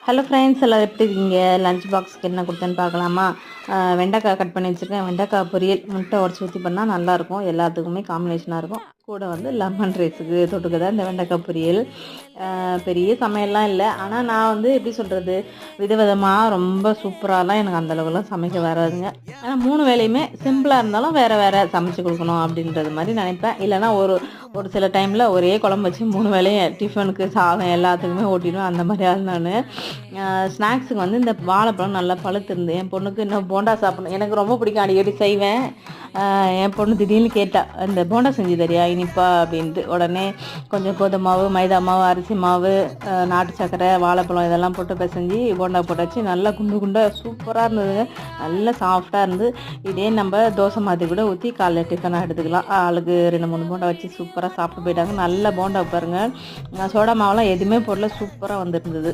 Hello friends, எல்லோரும் எப்படி இருக்கீங்க? லஞ்ச் பாக்ஸுக்கு என்ன கொடுத்தேன்னு பார்க்கலாமா? வெண்டைக்காய் கட் பண்ணி வச்சுருக்கேன். வெண்டைக்காய் பொரியல் முட்டை உடச்சி ஊற்றி பண்ணால் நல்லாயிருக்கும், எல்லாத்துக்குமே காம்பினேஷனாக இருக்கும். கூட வந்து லெமன் ரைஸுக்கு தொட்டுக்க தான் இந்த வெண்டைக்காய் பொரியல். பெரிய சமையல்லாம் இல்லை, ஆனால் நான் வந்து எப்படி சொல்கிறது, விதவிதமாக ரொம்ப சூப்பராகலாம் எனக்கு அந்தளவுக்குலாம் சமைக்க வராதுங்க. ஆனால் 3 வேலையுமே சிம்பிளாக இருந்தாலும் வேறு வேறு சமைச்சு கொடுக்கணும் அப்படின்றது மாதிரி நினைப்பேன். இல்லைனா ஒரு சில டைமில் ஒரே குழம்பு வச்சு 3 வேலையும் டிஃபனுக்கு சாதம் எல்லாத்துக்குமே ஓட்டிடுவேன். அந்த மாதிரி ஆள் நான். ஸ்நாக்ஸுக்கு வந்து இந்த வாழைப்பழம் நல்லா பழுத்திருந்து என் பொண்ணுக்கு இன்னும் போண்டா சாப்பிடணும், எனக்கு ரொம்ப பிடிக்கும், அடிக்கடி செய்வேன். என் பொண்ணு திடீர்னு கேட்டா, இந்த போண்டா செஞ்சு தரியா இனிப்பா அப்படின்ட்டு. உடனே கொஞ்சம் கோதுமை மாவு, மைதா மாவு, அரிசி மாவு, நாட்டு சர்க்கரை, வாழைப்பழம் இதெல்லாம் போட்டு பிசைஞ்சு போண்டா போட்டாச்சு. நல்லா குண்டு குண்டாக சூப்பராக இருந்ததுங்க, நல்லா சாஃப்டாக இருந்து. இதே நம்ம தோசை மாதிரி கூட ஊற்றி காலைல டிஃபனாக எடுத்துக்கலாம். ஆளுக்கு 2-3 போண்டா வச்சு சூப்பராக சாப்பிட்டு போயிட்டாங்க. நல்ல போண்டா பாருங்க, சோடா மாவெல்லாம் எதுவுமே போடல, சூப்பராக வந்துருந்தது.